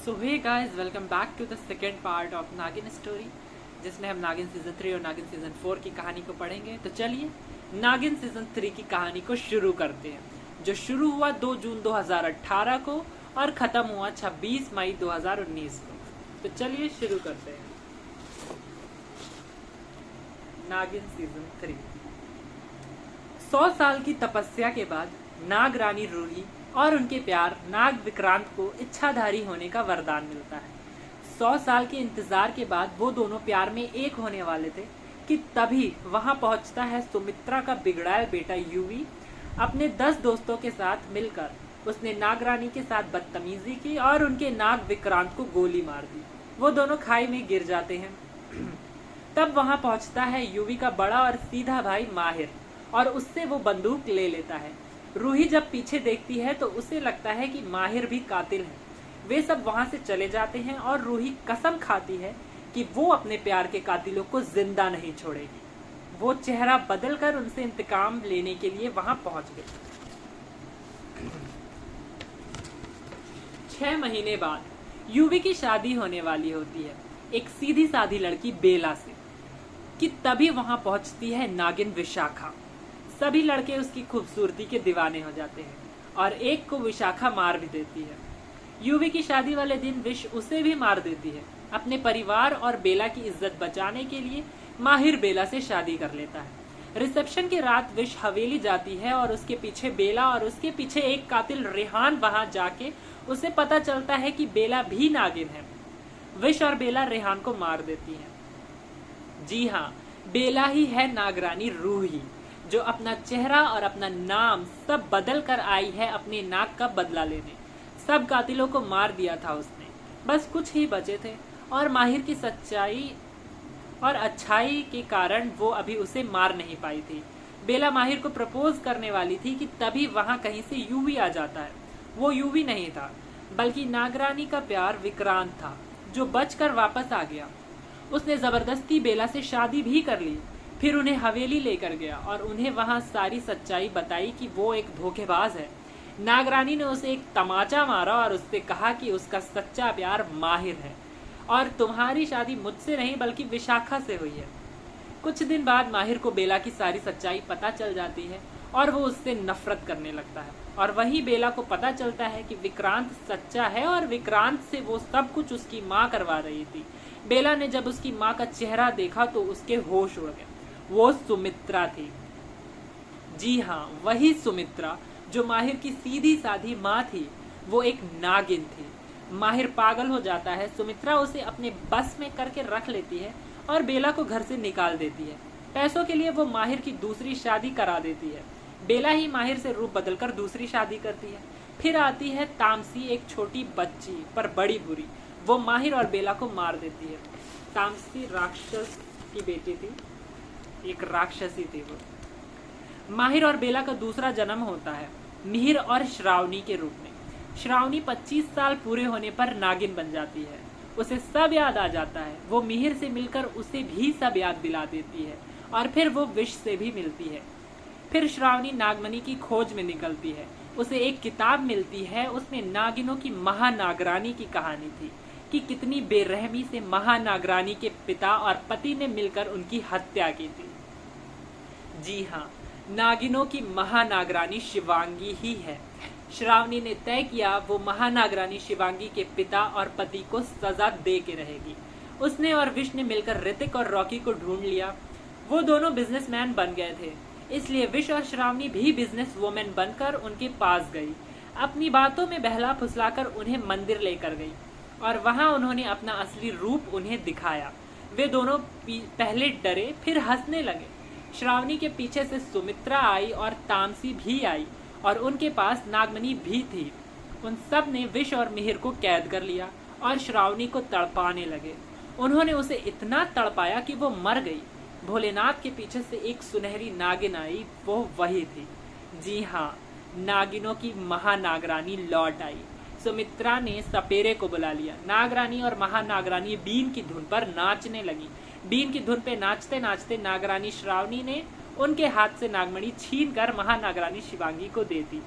So hey guys, welcome back to the second part of नागिन story, जिसमें हम नागिन सीजन 3 और नागिन सीजन 4 की कहानी को पढ़ेंगे। तो चलिए नागिन सीजन 3 की कहानी को शुरू करते हैं, जो शुरू हुआ 2 जून 2018 को और ख़त्म हुआ 26 मई 2019 को। तो चलिए शुरू करते हैं नागिन सीजन 3। 100 साल की तपस्या के बाद नाग रानी रूही और उनके प्यार नाग विक्रांत को इच्छाधारी होने का वरदान मिलता है। 100 साल के इंतजार के बाद वो दोनों प्यार में एक होने वाले थे कि तभी वहां पहुंचता है सुमित्रा का बिगड़ायल बेटा यूवी। अपने 10 दोस्तों के साथ मिलकर उसने नाग रानी के साथ बदतमीजी की और उनके नाग विक्रांत को गोली मार दी। वो दोनों खाई में गिर जाते हैं। तब वहां पहुंचता है यूवी का बड़ा और सीधा भाई माहिर और उससे वो बंदूक ले लेता है। रूही जब पीछे देखती है तो उसे लगता है कि माहिर भी कातिल है। वे सब वहां से चले जाते हैं और रूही कसम खाती है कि वो अपने प्यार के कातिलों को जिंदा नहीं छोड़ेगी। वो चेहरा बदलकर उनसे इंतकाम लेने के लिए वहां पहुंच गई। 6 महीने बाद यूवी की शादी होने वाली होती है एक सीधी साधी लड़की बेला से, कि तभी वहां पहुंचती है नागिन विशाखा। सभी लड़के उसकी खूबसूरती के दीवाने हो जाते हैं और एक को विशाखा मार भी देती है। यूवी की शादी वाले दिन विश उसे भी मार देती है। अपने परिवार और बेला की इज्जत बचाने के लिए माहिर बेला से शादी कर लेता है। रिसेप्शन की रात विश हवेली जाती है और उसके पीछे बेला और उसके पीछे एक कातिल रेहान वहां जाके उसे पता चलता है कि बेला भी नागिन है। विश और बेला रेहान को मार देती है। जी हाँ, बेला ही है नागरानी रूही, जो अपना चेहरा और अपना नाम सब बदल कर आई है अपने नाक का बदला लेने। सब कातिलों को मार दिया था उसने, बस कुछ ही बचे थे और माहिर की सच्चाई और अच्छाई के कारण वो अभी उसे मार नहीं पाई थी। बेला माहिर को प्रपोज करने वाली थी कि तभी वहां कहीं से यूवी आ जाता है। वो यूवी नहीं था, बल्कि नागरानी का प्यार विक्रांत था, जो बचकर वापस आ गया। उसने जबरदस्ती बेला से शादी भी कर ली, फिर उन्हें हवेली लेकर गया और उन्हें वहां सारी सच्चाई बताई कि वो एक धोखेबाज है। नागरानी ने उसे एक तमाचा मारा और उससे कहा कि उसका सच्चा प्यार माहिर है और तुम्हारी शादी मुझसे नहीं बल्कि विशाखा से हुई है। कुछ दिन बाद माहिर को बेला की सारी सच्चाई पता चल जाती है और वो उससे नफरत करने लगता है। और वहीं बेला को पता चलता है कि विक्रांत सच्चा है और विक्रांत से वो सब कुछ उसकी माँ करवा रही थी। बेला ने जब उसकी माँ का चेहरा देखा तो उसके होश उड़ गए। वो सुमित्रा थी। जी हाँ, वही सुमित्रा जो माहिर की सीधी साधी माँ थी। वो एक नागिन थी। माहिर पागल हो जाता है। सुमित्रा उसे अपने बस में करके रख लेती है और बेला को घर से निकाल देती है। पैसों के लिए वो माहिर की दूसरी शादी करा देती है। बेला ही माहिर से रूप बदलकर दूसरी शादी करती है। फिर आती है तामसी, एक छोटी बच्ची पर बड़ी बुरी। वो माहिर और बेला को मार देती है। तामसी राक्षस की बेटी थी, एक राक्षसी थी वो। माहिर और बेला का दूसरा जन्म होता है मिहिर और श्रावणी के रूप में। श्रावणी 25 साल पूरे होने पर नागिन बन जाती है। उसे सब याद आ जाता है। वो मिहिर से मिलकर उसे भी सब याद दिला देती है और फिर वो विश से भी मिलती है। फिर श्रावणी नागमणि की खोज में निकलती है। उसे एक किताब मिलती है, उसमें नागिनों की महानागरानी की कहानी थी कि कितनी बेरहमी से महानागरानी के पिता और पति ने मिलकर उनकी हत्या की थी। जी हाँ, नागिनों की महानागरानी शिवांगी ही है। श्रावणी ने तय किया वो महानागरानी शिवांगी के पिता और पति को सजा दे के रहेगी। उसने और विश ने मिलकर ऋतिक और रॉकी को ढूंढ लिया। वो दोनों बिजनेसमैन बन गए थे, इसलिए विश और श्रावणी भी बिजनेस वुमेन बनकर उनके पास गई। अपनी बातों में बहला फुसलाकर उन्हें मंदिर लेकर गई और वहां उन्होंने अपना असली रूप उन्हें दिखाया। वे दोनों पहले डरे, फिर हंसने लगे। श्रावणी के पीछे से सुमित्रा आई और तामसी भी आई और उनके पास नागमणि भी थी। उन सब ने विश और मिहिर को कैद कर लिया और श्रावणी को तड़पाने लगे। उन्होंने उसे इतना तड़पाया कि वो मर गई। भोलेनाथ के पीछे से एक सुनहरी नागिन आई, वो वही थी। जी हाँ, नागिनों की महानागरानी लौट आई। सुमित्रा ने सपेरे को बुला लिया। नागरानी और महानागरानी बीन की धुन पर नाचने लगी। बीन की धुन पे नाचते नाचते नागरानी श्रावणी ने उनके हाथ से नागमणि छीन कर महानागरानी शिवांगी को दे दी।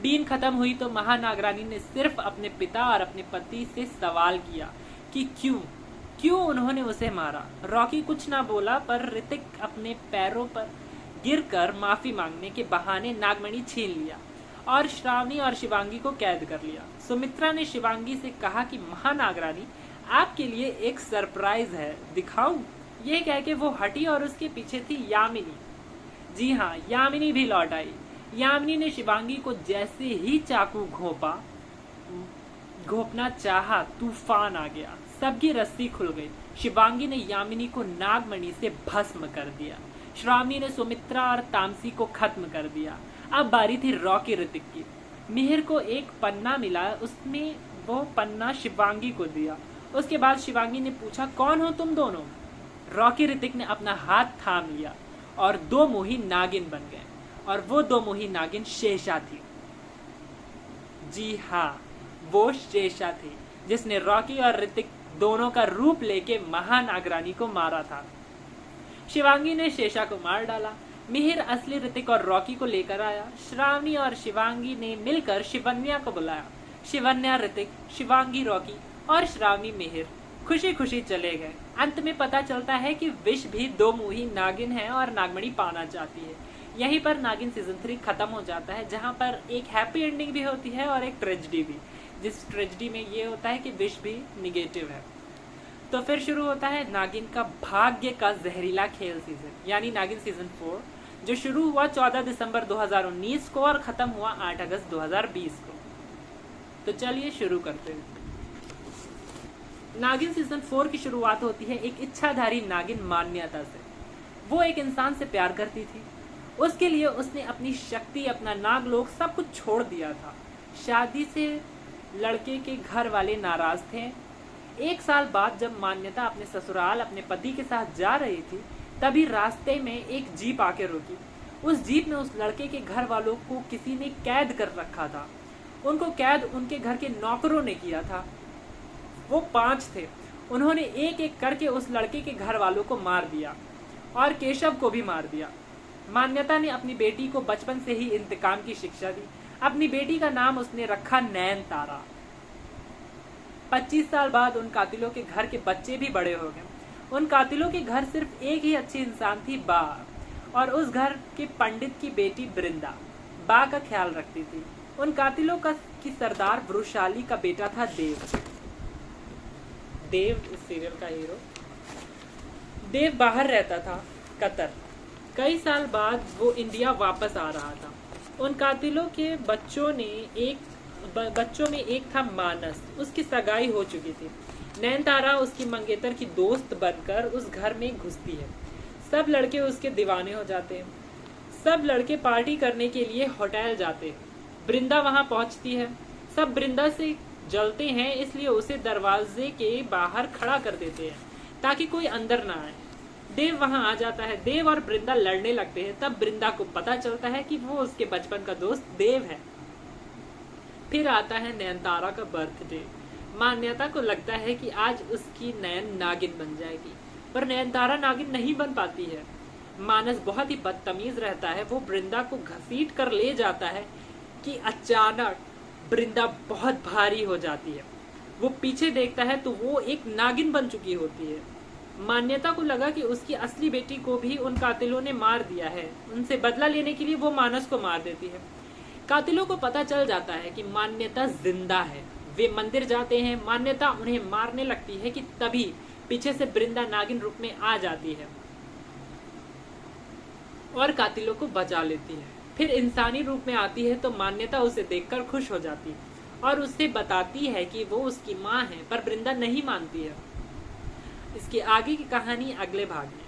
बीन खत्म हुई तो महानागरानी ने सिर्फ अपने पिता और अपने पति से सवाल किया कि क्यों उन्होंने उसे मारा। रॉकी कुछ ना बोला, पर ऋतिक अपने पैरों पर गिरकर माफी मांगने के बहाने नागमणि छीन लिया और श्रावणी और शिवांगी को कैद कर लिया। सुमित्रा ने शिवांगी से कहा कि महानागरानी, आपके लिए एक सरप्राइज है, दिखाऊं? ये कह के वो हटी और उसके पीछे थी यामिनी। जी हाँ, यामिनी भी लौट आई। यामिनी ने शिवांगी को जैसे ही चाकू घोंपना चाहा, तूफान आ गया। सबकी रस्सी खुल गई। शिवांगी ने यामिनी को नागमणि से भस्म कर दिया। श्रावणी ने सुमित्रा और तामसी को खत्म कर दिया। अब बारी थी रॉकी ऋतिक की। मिहिर को एक पन्ना मिला, उसमें वो पन्ना शिवांगी को दिया। उसके बाद शिवांगी ने पूछा, कौन हो तुम दोनों? रॉकी ऋतिक ने अपना हाथ थाम लिया और दो मुही नागिन बन गए, और वो दो मुही नागिन शेषा थी। जी हाँ, वो शेषा थी जिसने रॉकी और ऋतिक दोनों का रूप लेके महानागरानी को मारा था। शिवांगी ने शेषा को मार डाला। मिहिर असली ऋतिक और रॉकी को लेकर आया। श्रावणी और शिवांगी ने मिलकर शिवन्या को बुलाया। शिवन्या ऋतिक, शिवांगी रॉकी और श्रावणी मिहिर खुशी खुशी चले गए। अंत में पता चलता है कि विश भी दो मुही नागिन है और नागमणि पाना चाहती है। यहीं पर नागिन सीजन 3 खत्म हो जाता है, जहां पर एक हैप्पी एंडिंग भी होती है और एक ट्रेजेडी भी, जिस ट्रेजेडी में ये होता है कि विश भी निगेटिव है। तो फिर शुरू होता है नागिन का भाग्य का जहरीला खेल सीजन, यानी नागिन सीजन 4, जो शुरू हुआ 14 दिसंबर 2019 को और खत्म हुआ 8 अगस्त 2020 को। तो चलिए शुरू करते हैं। नागिन सीजन 4 की शुरुआत होती है एक इच्छाधारी नागिन मान्यता से। वो एक इंसान से प्यार करती थी। उसके लिए उसने अपनी शक्ति, अपना नागलोक सब कुछ छोड़ दिया था। शादी से लड़के के घर वाले नाराज थे। एक साल बाद जब मान्यता अपने ससुराल अपने पति के साथ जा रही थी, तभी रास्ते में एक जीप आके रुकी। उस जीप में उस लड़के के घर वालों को किसी ने कैद कर रखा था। उनको कैद उनके घर के नौकरों ने किया था। वो 5 थे। उन्होंने एक एक करके उस लड़के के घर वालों को मार दिया और केशव को भी मार दिया। मान्यता ने अपनी बेटी को बचपन से ही इंतकाम की शिक्षा दी। अपनी बेटी का नाम उसने रखा नयनतारा। 25 साल बाद उन कातिलों के घर के बच्चे भी बड़े हो गए। उन कातिलों के घर सिर्फ एक ही अच्छी इंसान थी, बा, और उस घर के पंडित की बेटी बृंदा बा का ख्याल रखती थी। उन कातिलों की सरदार वृषाली का बेटा था देव इस सीरियल का हीरो। देव बाहर रहता था, कतर। कई साल बाद वो इंडिया वापस आ रहा था। उन कातिलों के बच्चों में एक था मानस। उसकी सगाई हो चुकी थी। नयनतारा उसकी मंगेतर की दोस्त बनकर उस घर में घुसती है। सब लड़के उसके दीवाने हो जाते हैं। सब लड़के पार्टी करने के लिए होटल जाते हैं। बृंदा वहां पहुंचती है। सब बृंदा से जलते हैं, इसलिए उसे दरवाजे के बाहर खड़ा कर देते हैं ताकि कोई अंदर ना आए। देव वहां आ जाता है। देव और बृंदा लड़ने लगते हैं। तब बृंदा को पता चलता है कि वो उसके बचपन का दोस्त देव है। फिर आता है नयनतारा का बर्थडे। मान्यता को लगता है कि आज उसकी नयन नागिन बन जाएगी, पर नयनतारा नागिन नहीं बन पाती है। मानस बहुत ही बदतमीज रहता है। वो बृंदा को घसीट कर ले जाता है कि अचानक बृंदा बहुत भारी हो जाती है। वो पीछे देखता है तो वो एक नागिन बन चुकी होती है। मान्यता को लगा कि उसकी असली बेटी को भी उन कातिलों ने मार दिया है। उनसे बदला लेने के लिए वो मानस को मार देती है। कातिलों को पता चल जाता है कि मान्यता जिंदा है। वे मंदिर जाते हैं। मान्यता उन्हें मारने लगती है कि तभी पीछे से बृंदा नागिन रूप में आ जाती है और कातिलों को बचा लेती है। फिर इंसानी रूप में आती है तो मान्यता उसे देखकर खुश हो जाती है और उससे बताती है कि वो उसकी माँ है, पर बृंदा नहीं मानती है। इसके आगे की कहानी अगले भाग में।